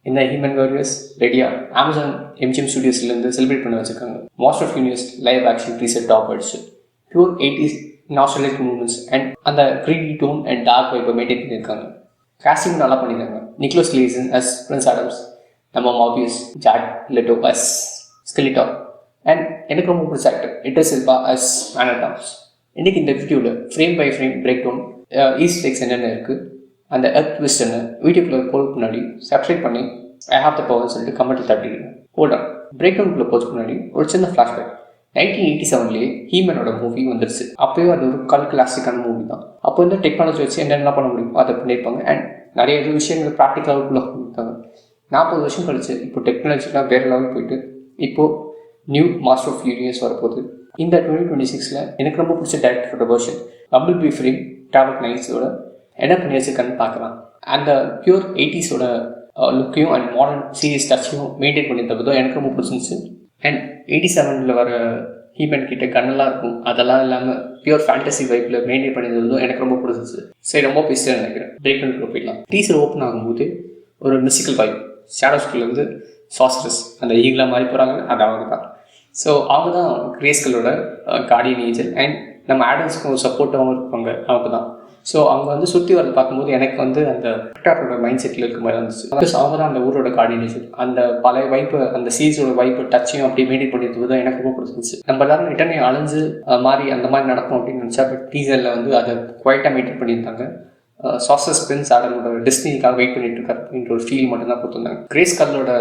இந்த human warriors ரெடியாக Amazon MGM ஸ்டுடியோஸ்லேருந்து செலிப்ரேட் பண்ணி வச்சுருக்காங்க. Master of universe live action reset top அடிச்சு pure 80s nostalgic moments and அந்த கிரீடி டோன் அண்ட் டார்க் வைப்பை மெயின்டைன் பண்ணியிருக்காங்க. காஸ்டிங் நல்லா பண்ணியிருக்காங்க. Nicholas Galitzine as prince Adam, நம்ம Morbius, Jared Leto as Skeletor and எனக்கு ரொம்ப பிடிச்ச actor Idris Elba as man at arms. இன்றைக்கி இந்த வீடியோவில் frame by frame break down Easter eggs என்னென்ன இருக்குது, அந்த எர்த் ட்விஸ்ட்னு வீடியோக்குள்ளே போகிறதுக்கு முன்னாடி சப்ஸ்கிரைப் பண்ணி ஐ ஹாவ் த பவர்னு சொல்லிட்டு கமெண்ட்டில் தட்டிடுங்க. ஹோல்டான் பிரேக் டவுனுக்குள்ளே போகிறதுக்கு முன்னாடி ஒரு சின்ன ஃப்ளாஷ்பேக். 1987 ஹீமனோட மூவி வந்துருச்சு. அப்போயும் அது ஒரு கிளாசிக்கான மூவி தான். அப்போ வந்து டெக்னாலஜி வச்சு என்னென்ன பண்ண முடியும் அதை பண்ணியிருப்பாங்க. அண்ட் நிறைய விஷயங்கள் ப்ராக்டிக்கலாக கொடுத்தாங்க. 40 வருஷம் கழிச்சு இப்போ டெக்னாலஜிலாம் வேறு லெவல் போயிட்டு இப்போது நியூ மாஸ்டர் ஆஃப் யூனிவர்ஸ் வரப்போகுது. இந்த 2026 எனக்கு ரொம்ப பிடிச்ச டேரக்டரோட version Bumblebee fame Travis நைட்ஸோட என்ன பண்ணி வச்சுருக்கான்னு பார்க்கலாம். அந்த பியூர் 80s லுக்கையும் அண்ட் மாடர்ன் சீரியஸ் டச்சையும் மெயின்டைன் பண்ணியிருந்ததோ எனக்கு ரொம்ப பிடிச்சிருந்துச்சு. அண்ட் 87 வர ஹீமன் கிட்ட கண்ணெல்லாம் இருக்கும், அதெல்லாம் இல்லாமல் பியூர் ஃபேண்டசி வைப்பில் மெயின்டைன் பண்ணியிருந்ததும் எனக்கு ரொம்ப பிடிச்சிருச்சு. சரி, ரொம்ப பேசிட்டு நினைக்கிறேன். பிரேக் பண்ணி போயிடலாம். டீசர் ஓப்பன் ஆகும்போது ஒரு மியூசிக்கல் வைப், ஷேடோஸ்குள்ளேருந்து சாஸ்ட்ரஸ் அந்த ஈகிளாக மாறி போகிறாங்க, அது அவங்க தான். ஸோ அவங்க தான் கிரேஸ்களோட கார்டியன் ஏஞ்சல் அண்ட் நம்ம ஆடம்ஸ்க்கு ஒரு சப்போர்ட்டாகவும் இருப்பாங்க அவங்க தான். ஸோ அவங்க வந்து சுற்றி வரது பார்க்கும்போது எனக்கு வந்து அந்த விக்டாரோட மைண்ட் செட்டில் இருக்க மாதிரி இருந்துச்சு. பிகாஸ் அவங்க தான் அந்த ஊரோட கார்டினேஷன், அந்த பழைய வைப்பு, அந்த சீஸோட வைப்பு டச்சையும் அப்படி மெயின்டைன் பண்ணிட்டு தான் எனக்கு ரொம்ப பிடிச்சிருந்துச்சு. நம்ம எல்லாரும் ரிட்டர்னே அலைஞ்சு மாதிரி அந்த மாதிரி நடக்கும் அப்படின்னு நினச்சா, பட் டீசரில் வந்து அதை குவைட்டாக மெயின்டைன் பண்ணியிருந்தாங்க. சாசஸ் பிரின்ஸ் ஆடமோட டெஸ்டினிக்காக வெயிட் பண்ணிட்டு இருக்காரு அப்படின்ற ஒரு ஃபீல் மட்டும் தான் கொடுத்துருந்தாங்க. கிரேஸ் கல்லோட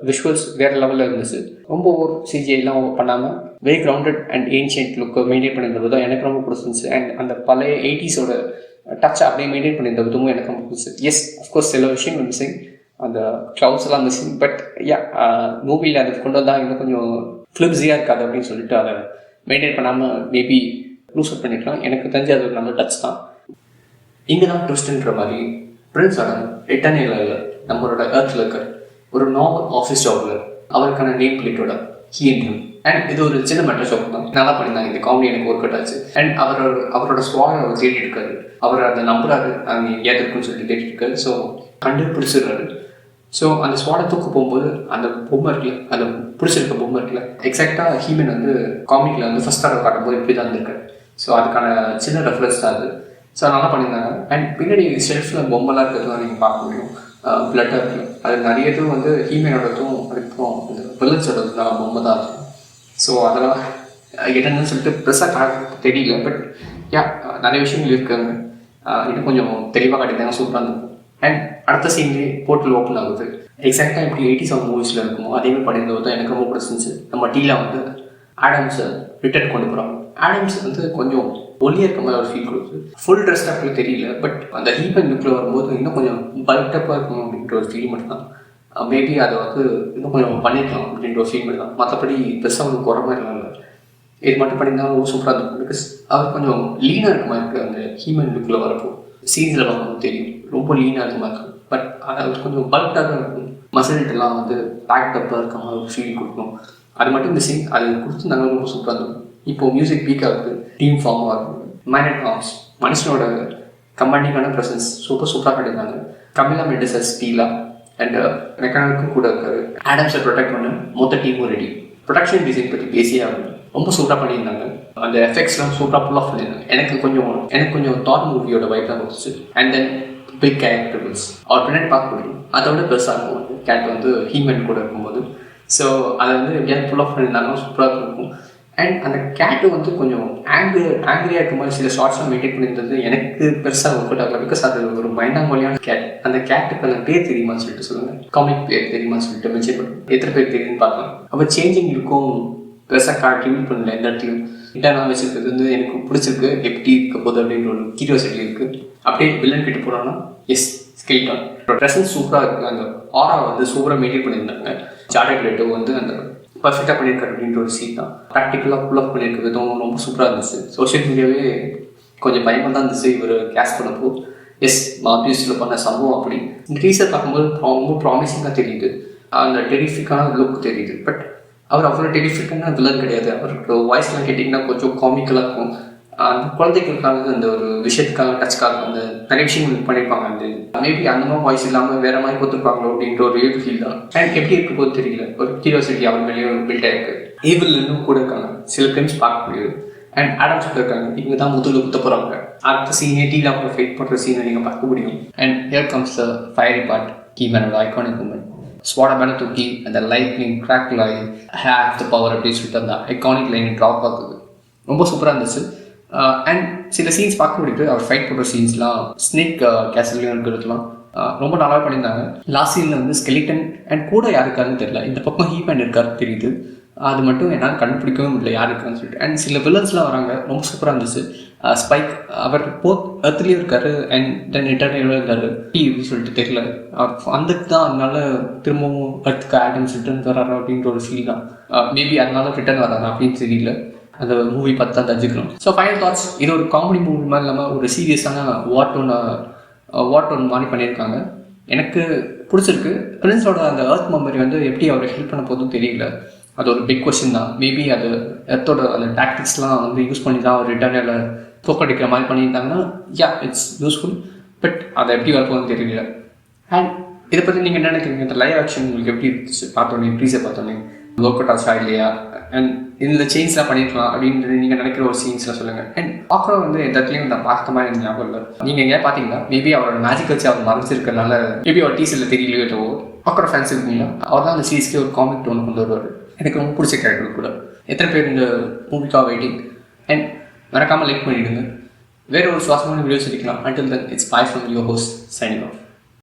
விஷுவல்ஸ் வேறு லெவலில் இருந்துச்சு. ரொம்ப ஒரு சிஜிஐலாம் பண்ணாமல் வெரி கிரவுண்டட் அண்ட் ஏன்ஷியன்ட் லுக்கை மெயின்டைன் பண்ணியிருந்தது தான் எனக்கு ரொம்ப பிடிச்சிருந்துச்சு. அண்ட் அந்த பழைய 80s டச் அப்படியே மெயின்டைன் பண்ணியிருந்த விதமும் எனக்கு ரொம்ப பிடிச்சி. எஸ், அஃப்கோர்ஸ் சில விஷயங்கள் மிஸ்ஸிங், அந்த க்ளவுட்ஸ் எல்லாம் மிஸ்ஸிங். பட் மூவியில் அது கொண்டு வந்தால் இன்னும் கொஞ்சம் ஃப்ளிப்ஸியாக இருக்காது அப்படின்னு சொல்லிட்டு அதை மெயின்டைன் பண்ணாமல் மேபி லூஸ் அவுட் பண்ணிக்கலாம். எனக்கு தெரிஞ்சு அது ஒரு நல்ல டச் தான். இங்கே தான் ட்விஸ்ட்ன்ற மாதிரி பிரின்ஸ் ஆடம் ரிட்டர்னில் நம்மளோட எர்த்தில் இருக்க ஒரு நார்மல் ஆஃபீஸ் ஜாபில் அவருக்கான நேம் பிளேட்டோட ஹீன். அண்ட் இது ஒரு சின்ன மெட்ரோ ஷாப் தான், நல்லா பண்ணியிருந்தாங்க. இந்த காமெடி எனக்கு ஒர்க் அவுட் ஆச்சு. அண்ட் அவரோட ஸ்வாட் அவர் தேடி இருக்காரு, அவர் அந்த நம்புறாரு அங்கே எங்கேயாவது இருக்குன்னு சொல்லிட்டு தேடி இருக்காரு. ஸோ கண்டுபிடிச்சிடுறாரு. ஸோ அந்த ஸ்வாடை தூக்க போகும்போது அந்த பொம்மை இருக்குல்ல, அந்த பிடிச்சிருக்க பொம்மை இருக்குல்ல, எக்ஸாக்டாக ஹீமன் வந்து காமிக்கில் வந்து ஃபர்ஸ்ட் ஆர்டர் காட்டும்போது இப்படி தான் இருந்திருக்காரு. ஸோ அதுக்கான சின்ன ரெஃபரன்ஸ் தான் அது. ஸோ நல்லா பண்ணியிருந்தாங்க. அண்ட் பின்னாடி ஷெல்ஃபில் பொம்மைலாம் இருக்கிறதுலாம் நீங்கள் பார்க்க முடியும். பிளட்டாக இருக்குல்ல, அது நிறைய இதுவும் வந்து ஹீமனோடதும் அதுக்கும் இந்த வில்லன்ஸோட பொம்மை தான் இருக்கும். ஸோ அதெல்லாம் என்னென்னு சொல்லிட்டு பெருசாக தெரியல. பட் நிறைய விஷயங்கள் இருக்காங்க. இன்னும் கொஞ்சம் தெளிவாக காட்டியிருந்தாங்க, சூப்பராக இருந்திருக்கும். அண்ட் அடுத்த சீன்லேயே போர்ட்டல் ஓப்பன் ஆகுது. எக்ஸாக்டாக எப்படி 87 மூவிஸில் இருக்குமோ அதேமாதிரி பண்ணியிருந்தது தான் எனக்கு ரொம்ப பிடிச்சிருந்துச்சு. நம்ம டீலாம் வந்து ஆடம்ஸை ரிட்டர்ன் கொண்டு போகிறாங்க. ஆடம்ஸ் வந்து கொஞ்சம் ஒல்லியாக இருக்க மாதிரி ஒரு ஃபீல் கொடுக்குது. ஃபுல் ட்ரெஸ் அப்ல தெரியல. பட் அந்த ஹீமன் லுக்கில் வரும்போது இன்னும் கொஞ்சம் பல்டப்பாக இருக்கும் அப்படின்ற ஒரு ஃபீல் மட்டும் தான். மேபி அதை வந்து இன்னும் கொஞ்சம் பண்ணிக்கலாம் அப்படின்ற ஒரு ஃபீல் மட்டும் தான். மற்றபடி பெருசாக ஒரு குறை மாதிரி இல்லை. இது மட்டும் பண்ணியிருந்தாலும் சூப்பராக இருக்கும். பிகாஸ் அவர் கொஞ்சம் லீனாக இருக்க மாதிரி இருக்குது அந்த ஹீமன் லுக்கில் வரப்போ. சீன்ஸில் பார்க்கும்போது தெரியும் ரொம்ப லீனாக இருக்க மாதிரி இருக்கும். பட் அது கொஞ்சம் பல்ட்டாக தான் இருக்கும். மசில்ட்டெல்லாம் வந்து பேக்டப்பாக இருக்க மாதிரி ஒரு ஃபீல் கொடுக்கணும். அது மட்டும் மிஸ்ஸிங். அது கொடுத்துருந்தாங்க, ரொம்ப சூப்பராக இருக்கும். இப்போ மியூசிக் பீக் ஆகுது, டீம் ஃபார்ம் ஆகுது. மேன் அட் ஆர்ம்ஸ் மனுஷனோட கமாண்டிங்கான ப்ரெசன்ஸ் சூப்பராக பண்ணியிருந்தாங்க. கமிலா மெண்டிஸ் ஸ்டீலா அண்ட் மெக்கானிக்கும் கூட இருக்காரு. ஆடம்ஸை ப்ரொடெக்ட் பண்ண மொத்த டீமும் ரெடி. ப்ரொடக்ஷன் டிசைன் பற்றி பேசியே ஆகணும். ரொம்ப சூப்பராக பண்ணியிருந்தாங்க. அந்த எஃபெக்ட்ஸ்லாம் சூப்பராக ஃபுல் ஆஃப் பண்ணியிருந்தாங்க. எனக்கு கொஞ்சம் தாட் மூவியோட வைப் தான் கொடுத்துச்சு. அண்ட் தென் பிக் கேரக்டர்ஸ் அவர் பின்னாடி பார்க்க முடியும். அதோட பெருசாக இருக்கும் கேட் வந்து ஹீமன் கூட இருக்கும்போது. ஸோ அதை வந்து எப்படியாவது ஃபுல் ஆஃப் பண்ணியிருந்தாங்கன்னா சூப்பராக இருக்கும். அண்ட் அந்த கேட்டு வந்து கொஞ்சம் ஆங்கிரியாக இருக்க மாதிரி சில ஷார்ட்ஸ்லாம் மெயின்டைன் பண்ணியிருந்தது எனக்கு பெருசாக ஒர்க் அவுட் ஆகல. பிகாஸ் அது ஒரு மைண்டாமொழியான கேட். அந்த கேட்டுக்கு அந்த பேர் தெரியுமான்னு சொல்லிட்டு சொல்லுங்கள், காமிக் பேர் தெரியுமான்னு சொல்லிட்டு மென்ஷன் பண்ணுவோம். எத்தனை பேர் தெரியுதுன்னு பார்க்கலாம். அப்போ சேஞ்சிங் இருக்கும் பெருசாக கான்ட்ரிபியூட் பண்ணல. எந்த இடத்துலையும் இன்டர்னாக வச்சுருக்கிறது வந்து எனக்கு பிடிச்சிருக்கு, எப்படி இருக்க போகுது அப்படின்ற ஒரு கியூரியாசிட்டி இருக்குது. அப்படியே வில்லன் கிட்ட போனோம்னா எஸ் ஸ்கெலிட்டான் ப்ரெசன்ஸ் சூப்பராக இருக்குது. அந்த ஆரா வந்து சூப்பராக மெயின்டைன் பண்ணியிருந்தாங்க. ஜார்டட் லெட்டோ வந்து அந்த பர்ஃபெக்டாக பண்ணியிருக்காரு அப்படின்ற ஒரு சீன் தான். ப்ராக்டிக்கலாக ஃபுல் ஆஃப் பண்ணியிருக்க விதம் ரொம்ப சூப்பராக இருந்துச்சு. சோஷியல் மீடியாவே கொஞ்சம் பயமாக தான் இருந்துச்சு இவர் கேஸ் பண்ணப்போ. எஸ், மாபியூஸில் பண்ண சம்பவம் அப்படி இந்த டீசர் பார்க்கும்போது ரொம்ப ப்ராமிசிங்காக தெரியுது. அந்த டெரிஃபிக்கான லுக் தெரியுது. பட் அவர் அவ்வளோ டெரிஃபிக்கான வில்லன் கிடையாது. அவருக்கு வாய்ஸ்லாம் கேட்டிங்கன்னா கொஞ்சம் காமிக்கலாக இருக்கும். அந்த குழந்தைகளுக்காக அந்த ஒரு விஷயத்துக்காக டச்சுக்காக அந்த நிறைய விஷயங்கள் பண்ணியிருப்பாங்க. அந்த மேபி அந்த மாதிரி வாய்ஸ் இல்லாமல் வேற மாதிரி கொடுத்துருப்பாங்களோ அப்படின்ற ஒரு ஃபீல் தான். அண்ட் எப்படி இருக்க போது தெரியல, ஒரு கியூரியாசிட்டி அவர் மேலேயே ஒரு பில்ட் ஆயிருக்கு. ஈவில் இன்னும் கூட இருக்காங்க, சில டைம்ஸ் பார்க்க முடியுது. அண்ட் ஆடம்ஸ் இருக்காங்க, இவங்க தான் முதல்ல குத்த போகிறாங்க. அடுத்த சீனே டீல் அப்புறம் ஃபைட் பண்ணுற சீனை நீங்கள் பார்க்க முடியும். And here comes the fiery part, கீ மேனோட ஐகானிக் மூமெண்ட். ஸ்வாடை மேலே தூக்கி அந்த லைட்னிங் கிராக்கில் ஆகி ஹேவ் த பவர் அப்படின்னு சொல்லிட்டு அந்த ஐகானிக் லைன் ட்ராப் ஆகுது. ரொம்ப சூப்பராக இருந்துச்சு. அண்ட் சில சீன்ஸ் பார்க்க முடியுது, அவர் ஃபைட் பண்ணுற சீன்ஸ்லாம் ஸ்னேக் கேசல்லையும் இருக்கிறதுலாம் ரொம்ப நல்லாவே பண்ணியிருந்தாங்க. லாஸ்ட் சீனில் வந்து ஸ்கெலிட்டன் அண்ட் கூட யாருக்காருன்னு தெரியல, இந்த பக்கம் ஹீமேன் இருக்காரு தெரியுது, அது மட்டும் என்னால் கண்டுபிடிக்கவும் இல்லை யார் இருக்கான்னு சொல்லிட்டு. அண்ட் சில வில்லன்ஸ்லாம் வராங்க, ரொம்ப சூப்பராக இருந்துச்சு. ஸ்பைக் அவர் போத் எர்த்லேயும் இருக்காரு அண்ட் தென் இன்டர்னேவும் இருக்காரு சொல்லிட்டு தெரியல, அவர் வந்துட்டு தான் அதனால திரும்பவும் எர்த்துக்கு ஆடம்ஸ் ரிட்டர்ன் வராரு அப்படின்ற ஒரு ஃபீல் தான். மேபி அதனால ரிட்டர்ன் வராரு அப்படின்னு தெரியல, அந்த மூவி பார்த்து தான் தெரிஞ்சுக்கணும். ஸோ ஃபைனல் தாட்ஸ், இது ஒரு காமெடி மூவி மாதிரி இல்லாமல் ஒரு சீரியஸான வாட் ஒன் மாதிரி பண்ணியிருக்காங்க. எனக்கு பிடிச்சிருக்கு. பிரின்ஸோட அந்த எர்த் மெமரி வந்து எப்படி அவரை ஹெல்ப் பண்ண போதும் தெரியல, அது ஒரு பிக் கொஸ்டின் தான். மேபி அது எர்த்தோட அந்த டாக்டிக்ஸ்லாம் வந்து யூஸ் பண்ணி தான் அவர் ரிட்டர்னில் தோக்கடிக்கிற மாதிரி பண்ணியிருந்தாங்கன்னா இட்ஸ் யூஸ்ஃபுல். பட் அதை எப்படி வரப்போகுதுன்னு தெரியல. அண்ட் இதை பற்றி நீங்கள் என்ன நினைக்கிறீங்க? இந்த லைவ் ஆக்ஷன் உங்களுக்கு எப்படி இருந்துச்சு பார்த்தோன்னே, ப்ரீஸை பார்த்தோன்னே ஒர்க் அவுட் ஆச்சா இல்லையா? அண்ட் இதில் சேஞ்ச்லாம் பண்ணியிருக்கலாம் அப்படின்றது நீங்கள் நினைக்கிற ஒரு சீன்ஸ்லாம் சொல்லுங்கள். அண்ட் பார்க்குற வந்து எந்த இடத்துலையும் நான் பார்த்த மாதிரி எனக்கு ஞாபகம் இல்லை. நீங்கள் எங்கேயா பார்த்தீங்கன்னா மேபி அவரோட மேஜிக் வச்சு அவர் மறைச்சிருக்கிறதுனால மேபி அவர் டீசரில் தெரியலையோ பார்க்குற ஃபேன்ஸ் இருக்கீங்களா, அவர் தான் அந்த சீரிஸ்க்கே ஒரு காமிக் டோன் கொண்டு வருவார். எனக்கு ரொம்ப பிடிச்ச கேரக்டர் கூட. எத்தனை பேர் இந்த மூவிக்காக வெயிட்டிங்? அண்ட் மறக்காமல் லைக் பண்ணிவிடுங்க. வேறு ஒரு சுவாசமான வீடியோஸ் எடுக்கலாம். Until then, it's bye from your host, signing off.